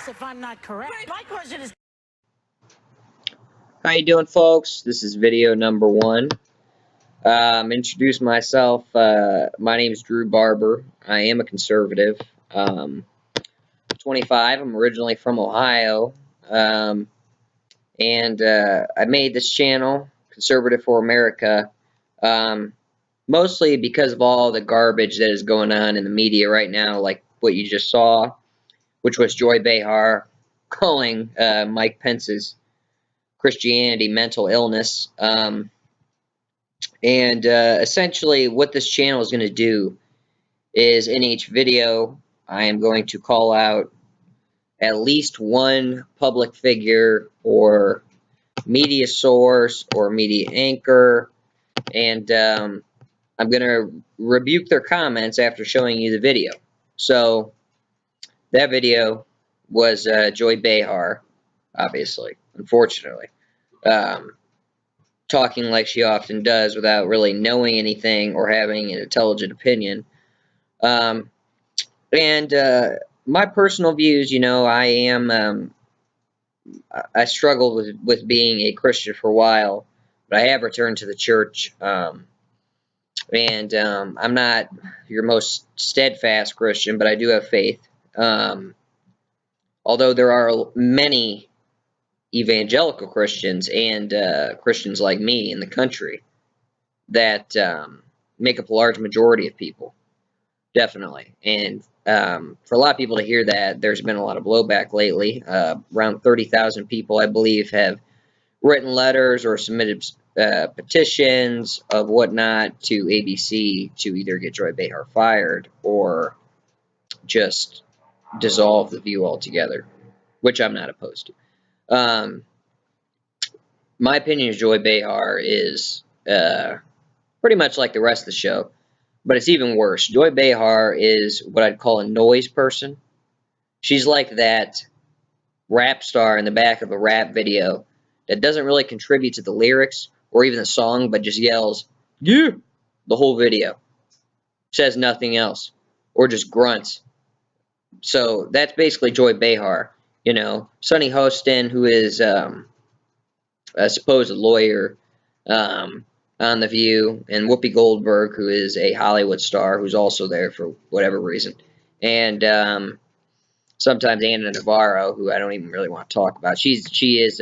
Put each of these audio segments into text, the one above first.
this if I'm not correct. My question is... How you doing, folks? This is video number 1. Introduce myself. My name is Drew Barber. I am a conservative. 25. I'm originally from Ohio. I made this channel, Conservative for America, mostly because of all the garbage that is going on in the media right now, like what you just saw, which was Joy Behar calling Mike Pence's Christianity mental illness. Essentially what this channel is going to do is in each video I am going to call out at least one public figure or media source or media anchor, and I'm going to rebuke their comments after showing you the video. So that video was Joy Behar, obviously, unfortunately, talking like she often does without really knowing anything or having an intelligent opinion. My personal views, you know, I struggled with being a Christian for a while, but I have returned to the church. I'm not your most steadfast Christian, but I do have faith. Although there are many evangelical Christians and Christians like me in the country that make up a large majority of people, definitely. And for a lot of people to hear that, there's been a lot of blowback lately. Around 30,000 people, I believe, have written letters or submitted petitions of whatnot to ABC to either get Joy Behar fired or just dissolve the View altogether, which I'm not opposed to. My opinion of Joy Behar is pretty much like the rest of the show, but it's even worse. Joy Behar is what I'd call a noise person. She's like that rap star in the back of a rap video that doesn't really contribute to the lyrics or even the song, but just yells, "Yeah!" the whole video. Says nothing else, or just grunts. So that's basically Joy Behar. You know, Sunny Hostin, who is a supposed lawyer on The View, and Whoopi Goldberg, who is a Hollywood star who's also there for whatever reason, and sometimes Ana Navarro, who I don't even really want to talk about. She is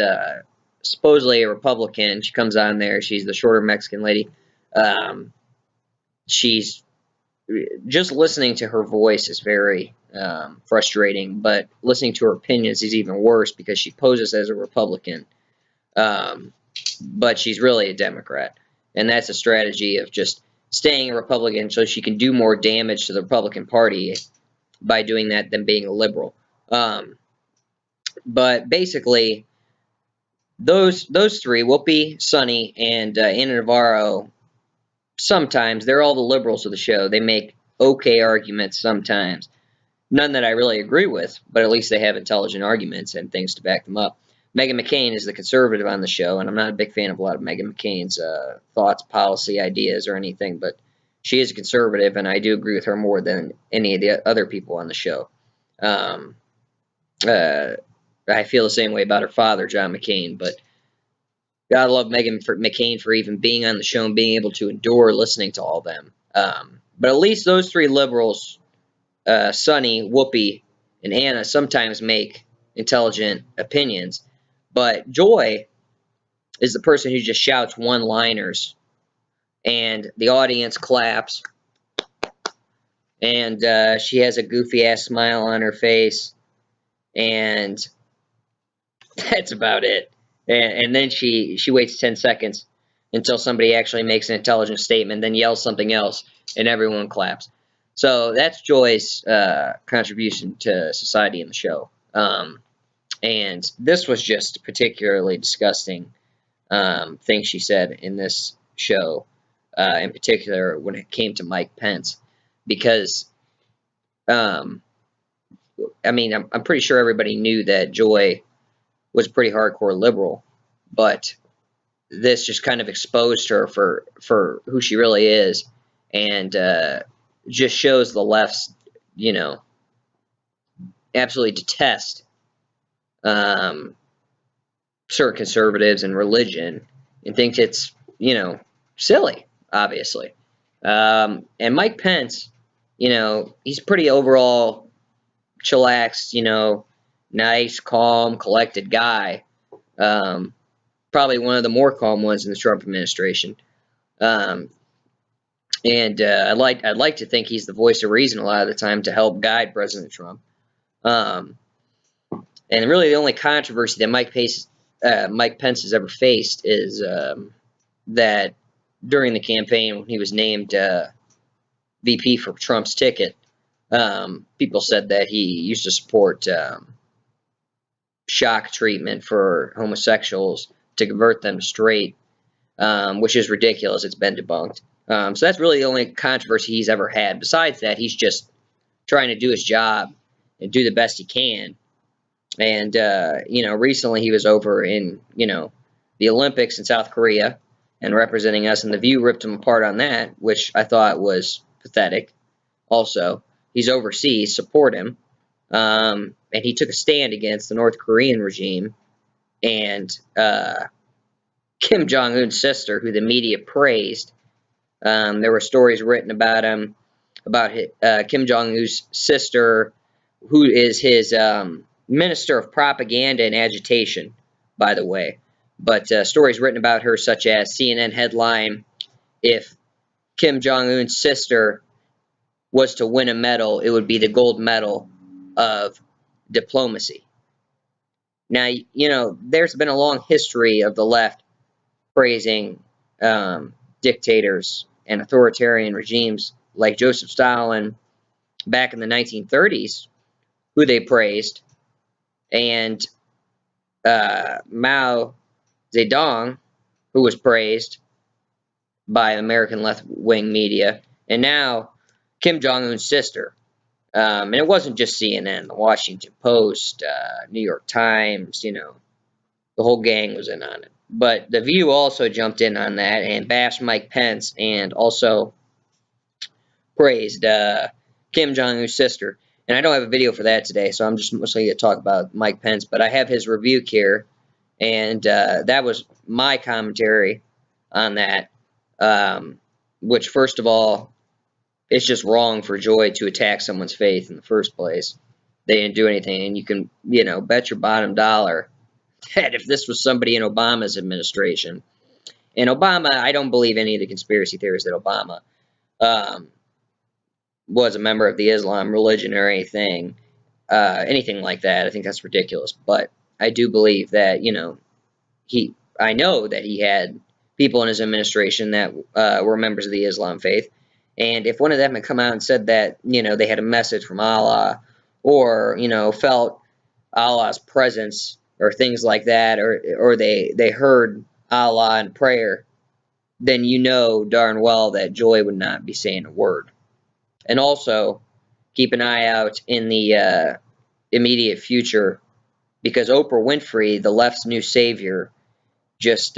supposedly a Republican. She comes on there. She's the shorter Mexican lady. She's just listening to her voice is very frustrating, but listening to her opinions is even worse because she poses as a Republican, but she's really a Democrat, and that's a strategy of just staying a Republican so she can do more damage to the Republican Party by doing that than being a liberal. But basically, those three, Whoopi, Sunny, and Ana Navarro, sometimes they're all the liberals of the show. They make okay arguments sometimes. None that I really agree with, but at least they have intelligent arguments and things to back them up. Meghan McCain is the conservative on the show, and I'm not a big fan of a lot of Meghan McCain's thoughts, policy, ideas, or anything, but she is a conservative, and I do agree with her more than any of the other people on the show. I feel the same way about her father, John McCain, but gotta love Meghan McCain for even being on the show and being able to endure listening to all of them. But at least those three liberals, Sunny, Whoopi, and Anna, sometimes make intelligent opinions. But Joy is the person who just shouts one-liners, and the audience claps, and she has a goofy-ass smile on her face, and that's about it. And then she waits 10 seconds until somebody actually makes an intelligent statement, then yells something else, and everyone claps. So that's Joy's contribution to society in the show. And this was just a particularly disgusting thing she said in this show, in particular when it came to Mike Pence, because I mean, I'm pretty sure everybody knew that Joy was a pretty hardcore liberal, but this just kind of exposed her for who she really is, and just shows the left's, you know, absolutely detest certain conservatives and religion and thinks it's, silly, obviously. And Mike Pence, he's pretty overall chillaxed, nice, calm, collected guy. Probably one of the more calm ones in the Trump administration. Um, and I'd like to think he's the voice of reason a lot of the time to help guide President Trump. Um, and really, the only controversy that Mike Pence has ever faced is that during the campaign when he was named VP for Trump's ticket, people said that he used to support shock treatment for homosexuals to convert them straight, which is ridiculous. It's been debunked. So that's really the only controversy he's ever had. Besides that, he's just trying to do his job and do the best he can. And, recently he was over in, the Olympics in South Korea and representing us, and The View ripped him apart on that, which I thought was pathetic. Also, he's overseas, support him. And he took a stand against the North Korean regime and Kim Jong-un's sister, who the media praised. There were stories written about him, about Kim Jong-un's sister, who is his minister of propaganda and agitation, by the way. But stories written about her, such as CNN headline, if Kim Jong-un's sister was to win a medal, it would be the gold medal of diplomacy. Now, there's been a long history of the left praising dictators and authoritarian regimes like Joseph Stalin back in the 1930s, who they praised, and Mao Zedong, who was praised by American left-wing media, and now Kim Jong-un's sister. And it wasn't just CNN, the Washington Post, New York Times, the whole gang was in on it. But The View also jumped in on that and bashed Mike Pence and also praised Kim Jong-un's sister. And I don't have a video for that today, so I'm just mostly going to talk about Mike Pence. But I have his rebuke here, and that was my commentary on that, which, first of all, it's just wrong for Joy to attack someone's faith in the first place. They didn't do anything, and you can, bet your bottom dollar that if this was somebody in Obama's administration, and Obama, I don't believe any of the conspiracy theories that Obama was a member of the Islam religion or anything like that. I think that's ridiculous. But I do believe that, I know that he had people in his administration that were members of the Islam faith. And if one of them had come out and said that, they had a message from Allah or, felt Allah's presence or things like that, or they heard Allah in prayer, then darn well that Joy would not be saying a word. And also, keep an eye out in the immediate future, because Oprah Winfrey, the left's new savior, just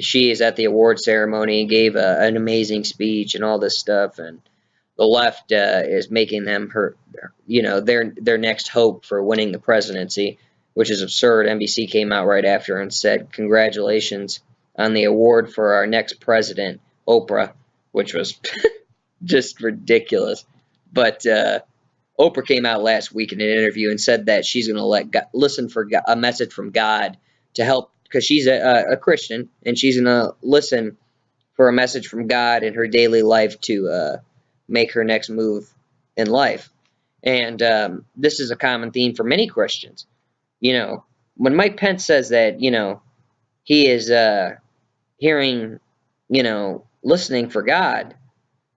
she is at the award ceremony, gave an amazing speech and all this stuff, and the left is making them their next hope for winning the presidency, which is absurd. NBC came out right after and said, "Congratulations on the award for our next president, Oprah," which was just ridiculous. But Oprah came out last week in an interview and said that she's going to listen for a message from God to help, because she's a Christian, and she's going to listen for a message from God in her daily life to make her next move in life. And this is a common theme for many Christians. When Mike Pence says that, he is hearing, listening for God,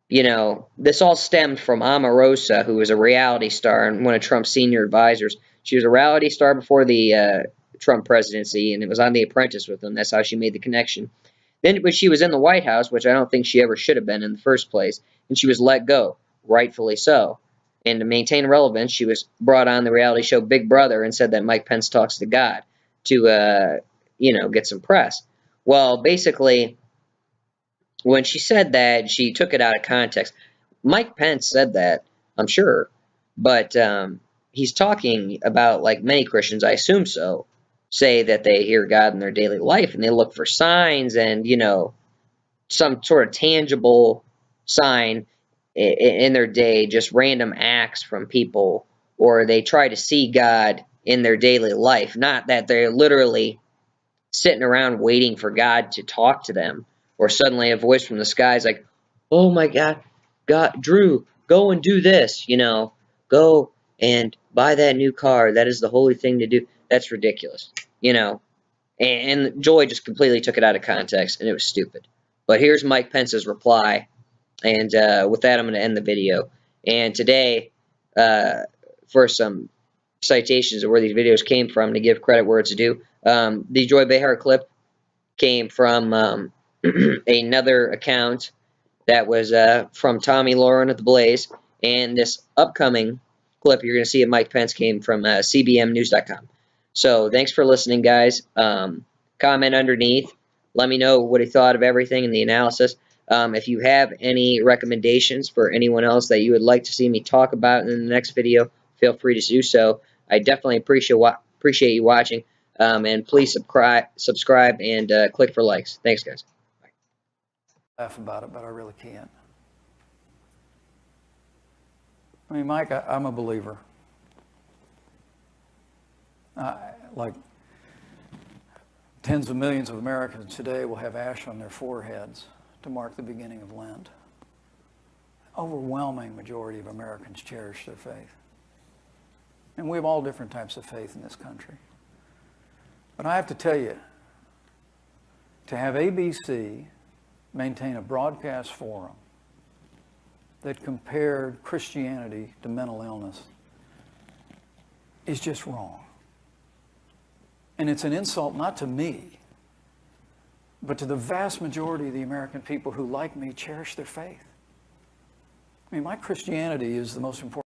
this all stemmed from Omarosa, who was a reality star and one of Trump's senior advisors. She was a reality star before the Trump presidency, and it was on The Apprentice with him. That's how she made the connection. Then when she was in the White House, which I don't think she ever should have been in the first place, and she was let go, rightfully so. And to maintain relevance, she was brought on the reality show Big Brother and said that Mike Pence talks to God to, get some press. Well, basically, when she said that, she took it out of context. Mike Pence said that, I'm sure, but he's talking about, like many Christians, I assume so, say that they hear God in their daily life and they look for signs and, some sort of tangible sign in their day, just random acts from people, or they try to see God in their daily life, not that they're literally sitting around waiting for God to talk to them, or suddenly a voice from the sky is like, "Oh my God, Drew, go and do this, go and buy that new car. That is the holy thing to do." That's ridiculous, and Joy just completely took it out of context, and it was stupid. But here's Mike Pence's reply, and with that, I'm going to end the video. And today, for some citations of where these videos came from, to give credit where it's due, the Joy Behar clip came from another account that was from Tommy Lauren at the Blaze, and this upcoming clip you're going to see of Mike Pence came from cbmnews.com. So thanks for listening, guys. Comment underneath. Let me know what you thought of everything in the analysis. If you have any recommendations for anyone else that you would like to see me talk about in the next video, feel free to do so. I definitely appreciate you watching. And please subscribe and click for likes. Thanks, guys. Laugh about it, but I really can't. I mean, Mike, I'm a believer. Like tens of millions of Americans today will have ash on their foreheads to mark the beginning of Lent. Overwhelming majority of Americans cherish their faith. And we have all different types of faith in this country. But I have to tell you, to have ABC maintain a broadcast forum that compared Christianity to mental illness is just wrong. And it's an insult not to me, but to the vast majority of the American people who, like me, cherish their faith. I mean, my Christianity is the most important